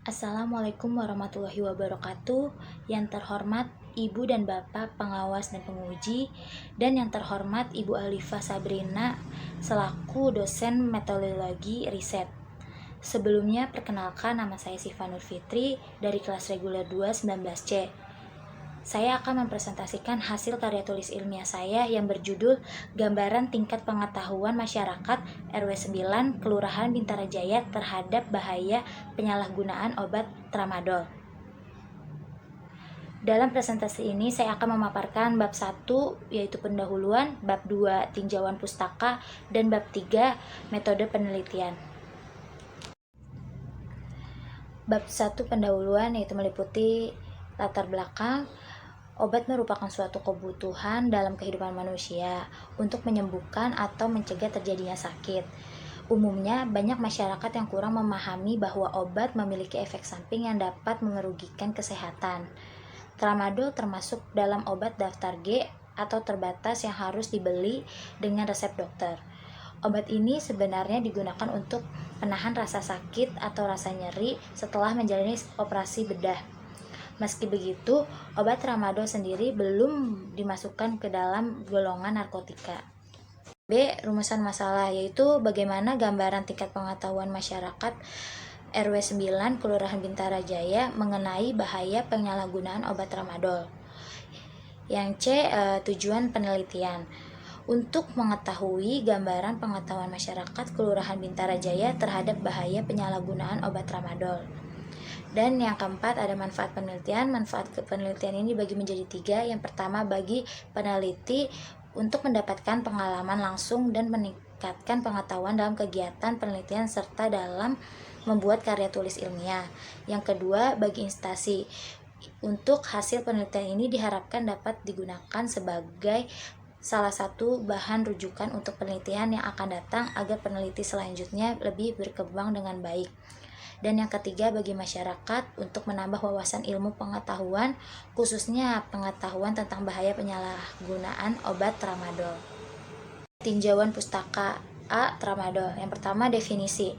Assalamualaikum warahmatullahi wabarakatuh. Yang terhormat Ibu dan Bapak pengawas dan penguji, dan yang terhormat Ibu Alifah Sabrina selaku dosen metodologi riset. Sebelumnya perkenalkan, nama saya Siva Nur Fitri dari kelas reguler 2 19C. Saya akan mempresentasikan hasil karya tulis ilmiah saya yang berjudul Gambaran Tingkat Pengetahuan Masyarakat RW 9 Kelurahan Bintara Jaya terhadap bahaya penyalahgunaan obat tramadol. Dalam presentasi ini saya akan memaparkan bab 1 yaitu pendahuluan, bab 2 tinjauan pustaka, dan bab 3 metode penelitian. Bab 1 pendahuluan yaitu meliputi latar belakang. Obat merupakan suatu kebutuhan dalam kehidupan manusia untuk menyembuhkan atau mencegah terjadinya sakit. Umumnya, banyak masyarakat yang kurang memahami bahwa obat memiliki efek samping yang dapat merugikan kesehatan. Tramadol termasuk dalam obat daftar G atau terbatas yang harus dibeli dengan resep dokter. Obat ini sebenarnya digunakan untuk penahan rasa sakit atau rasa nyeri setelah menjalani operasi bedah. Meski begitu, obat tramadol sendiri belum dimasukkan ke dalam golongan narkotika. B. Rumusan masalah, yaitu bagaimana gambaran tingkat pengetahuan masyarakat RW 9 Kelurahan Bintara Jaya mengenai bahaya penyalahgunaan obat tramadol. Yang C. Tujuan penelitian. Untuk mengetahui gambaran pengetahuan masyarakat Kelurahan Bintara Jaya terhadap bahaya penyalahgunaan obat tramadol. Dan yang keempat ada manfaat penelitian. Manfaat penelitian ini dibagi menjadi 3. Yang pertama, bagi peneliti untuk mendapatkan pengalaman langsung dan meningkatkan pengetahuan dalam kegiatan penelitian serta dalam membuat karya tulis ilmiah. Yang kedua, bagi instansi. Untuk hasil penelitian ini diharapkan dapat digunakan sebagai salah satu bahan rujukan untuk penelitian yang akan datang agar peneliti selanjutnya lebih berkembang dengan baik. Dan yang ketiga, bagi masyarakat untuk menambah wawasan ilmu pengetahuan, khususnya pengetahuan tentang bahaya penyalahgunaan obat tramadol. Tinjauan pustaka. A. Tramadol. Yang pertama, definisi.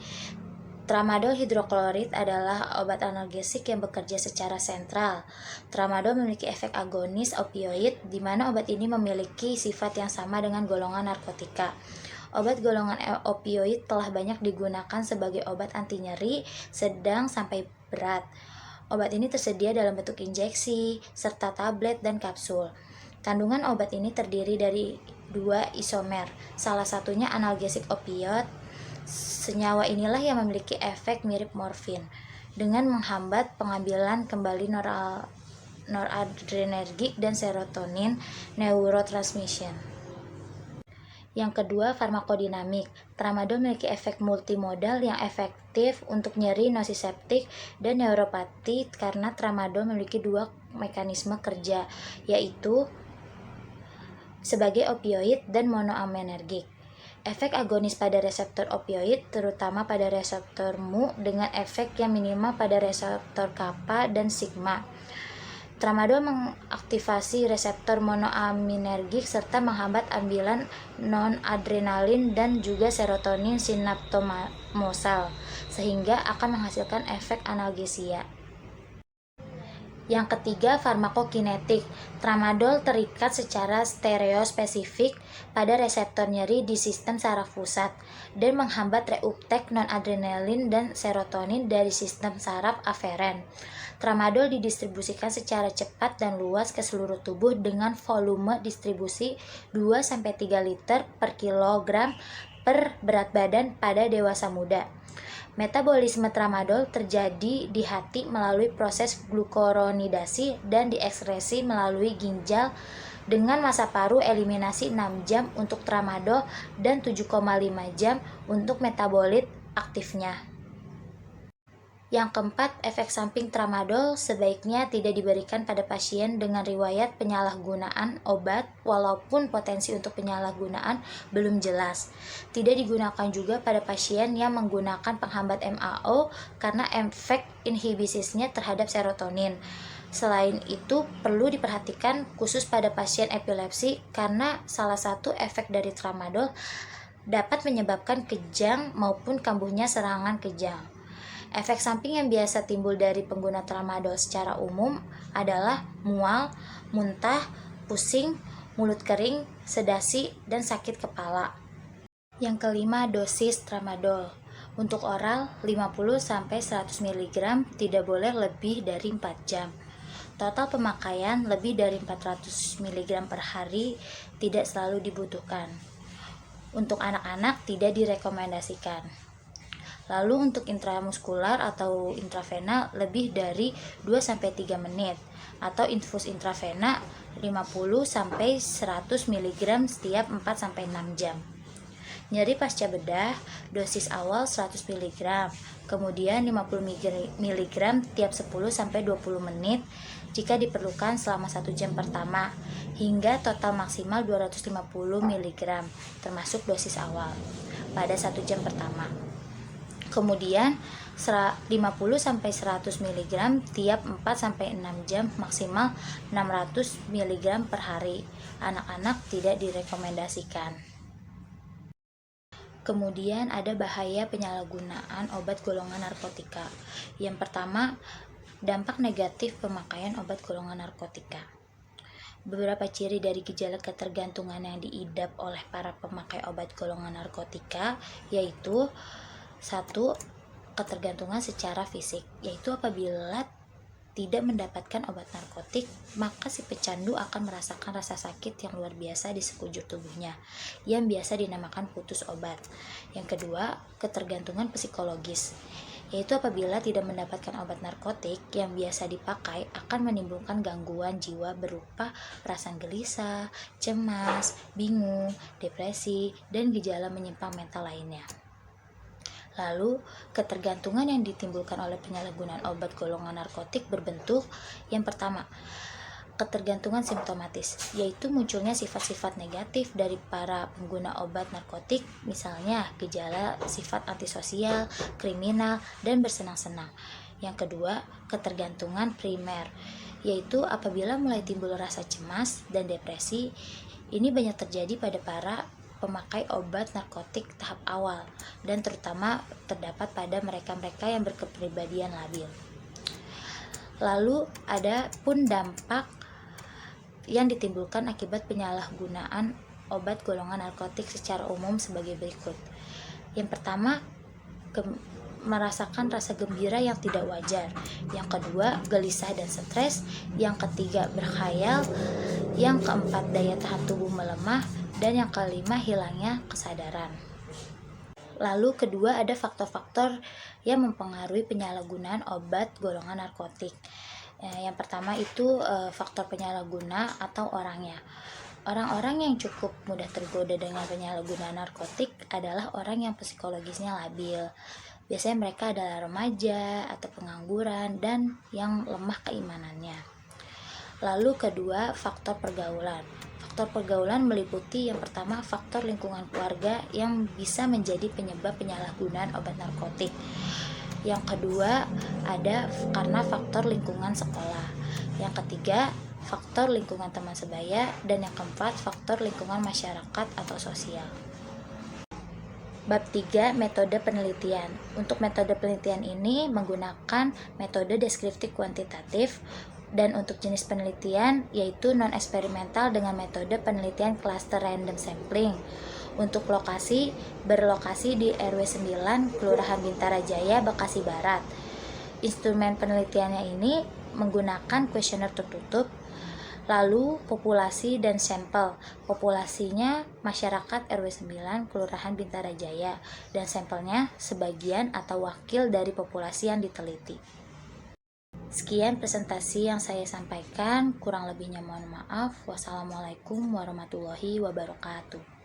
Tramadol hidroklorid adalah obat analgesik yang bekerja secara sentral. Tramadol memiliki efek agonis opioid, di mana obat ini memiliki sifat yang sama dengan golongan narkotika. Obat golongan opioid telah banyak digunakan sebagai obat anti nyeri sedang sampai berat. Obat ini tersedia dalam bentuk injeksi, serta tablet dan kapsul. Kandungan obat ini terdiri dari 2 isomer, salah satunya analgesik opioid. Senyawa inilah yang memiliki efek mirip morfin, dengan menghambat pengambilan kembali noradrenergik dan serotonin neurotransmission. Yang kedua, farmakodinamik. Tramadol memiliki efek multimodal yang efektif untuk nyeri nociceptik dan neuropati karena tramadol memiliki 2 mekanisme kerja, yaitu sebagai opioid dan monoaminergik. Efek agonis pada reseptor opioid, terutama pada reseptor mu, dengan efek yang minimal pada reseptor kappa dan sigma. Tramadol mengaktifasi reseptor monoaminergik serta menghambat ambilan non-adrenalin dan juga serotonin sinaptomosal, sehingga akan menghasilkan efek analgesia. Yang ketiga, farmakokinetik. Tramadol terikat secara stereospesifik pada reseptor nyeri di sistem saraf pusat dan menghambat reuptek non-adrenalin dan serotonin dari sistem saraf aferen. Tramadol didistribusikan secara cepat dan luas ke seluruh tubuh dengan volume distribusi 2-3 liter per kilogram per berat badan pada dewasa muda. Metabolisme tramadol terjadi di hati melalui proses glukuronidasi dan diekskresi melalui ginjal dengan masa paruh eliminasi 6 jam untuk tramadol dan 7,5 jam untuk metabolit aktifnya. Yang keempat, efek samping tramadol sebaiknya tidak diberikan pada pasien dengan riwayat penyalahgunaan obat walaupun potensi untuk penyalahgunaan belum jelas. Tidak digunakan juga pada pasien yang menggunakan penghambat MAO karena efek inhibisinya terhadap serotonin. Selain itu, perlu diperhatikan khusus pada pasien epilepsi karena salah satu efek dari tramadol dapat menyebabkan kejang maupun kambuhnya serangan kejang. Efek samping yang biasa timbul dari pengguna tramadol secara umum adalah mual, muntah, pusing, mulut kering, sedasi, dan sakit kepala. Yang kelima, dosis tramadol. Untuk oral, 50-100 mg tidak boleh lebih dari 4 jam. Total pemakaian lebih dari 400 mg per hari tidak selalu dibutuhkan. Untuk anak-anak tidak direkomendasikan. Lalu untuk intramuskular atau intravena lebih dari 2-3 menit atau infus intravena 50-100 mg setiap 4-6 jam. Nyeri pasca bedah, dosis awal 100 mg, kemudian 50 mg tiap 10-20 menit jika diperlukan selama 1 jam pertama, hingga total maksimal 250 mg, termasuk dosis awal, pada 1 jam pertama. Kemudian 50-100 mg tiap 4-6 jam, maksimal 600 mg per hari. Anak-anak tidak direkomendasikan. Kemudian ada bahaya penyalahgunaan obat golongan narkotika. Yang pertama, dampak negatif pemakaian obat golongan narkotika. Beberapa ciri dari gejala ketergantungan yang diidap oleh para pemakai obat golongan narkotika yaitu 1. Ketergantungan secara fisik, yaitu apabila tidak mendapatkan obat narkotik, maka si pecandu akan merasakan rasa sakit yang luar biasa di sekujur tubuhnya, yang biasa dinamakan putus obat. Yang kedua, ketergantungan psikologis, yaitu apabila tidak mendapatkan obat narkotik yang biasa dipakai akan menimbulkan gangguan jiwa berupa perasaan gelisah, cemas, bingung, depresi, dan gejala menyimpang mental lainnya. Lalu, ketergantungan yang ditimbulkan oleh penyalahgunaan obat golongan narkotik berbentuk yang pertama, ketergantungan simptomatis, yaitu munculnya sifat-sifat negatif dari para pengguna obat narkotik, misalnya gejala sifat antisosial, kriminal, dan bersenang-senang. Yang kedua, ketergantungan primer, yaitu apabila mulai timbul rasa cemas dan depresi. Ini banyak terjadi pada para pemakai obat narkotik tahap awal dan terutama terdapat pada mereka-mereka yang berkepribadian labil. Lalu ada pun dampak yang ditimbulkan akibat penyalahgunaan obat golongan narkotik secara umum sebagai berikut. Yang pertama, merasakan rasa gembira yang tidak wajar. Yang kedua, gelisah dan stres. Yang ketiga, berkhayal. Yang keempat, daya tahan tubuh melemah. Dan yang kelima, hilangnya kesadaran. Lalu kedua, ada faktor-faktor yang mempengaruhi penyalahgunaan obat golongan narkotik. Yang pertama itu faktor penyalahguna atau orangnya. Orang-orang yang cukup mudah tergoda dengan penyalahgunaan narkotik adalah orang yang psikologisnya labil. Biasanya mereka adalah remaja atau pengangguran dan yang lemah keimanannya. Lalu kedua, faktor pergaulan. Faktor pergaulan meliputi yang pertama, faktor lingkungan keluarga yang bisa menjadi penyebab penyalahgunaan obat narkotik. Yang kedua, ada karena faktor lingkungan sekolah. Yang ketiga, faktor lingkungan teman sebaya. Dan yang keempat, faktor lingkungan masyarakat atau sosial. Bab 3, metode penelitian. Untuk metode penelitian ini menggunakan metode deskriptif kuantitatif, dan untuk jenis penelitian yaitu non-eksperimental dengan metode penelitian cluster random sampling. Untuk lokasi, berlokasi di RW 9, Kelurahan Bintara Jaya, Bekasi Barat. Instrumen penelitiannya ini menggunakan kuesioner tertutup. Lalu populasi dan sampel. Populasinya masyarakat RW 9 Kelurahan Bintara Jaya dan sampelnya sebagian atau wakil dari populasi yang diteliti. Sekian presentasi yang saya sampaikan, kurang lebihnya mohon maaf. Wassalamualaikum warahmatullahi wabarakatuh.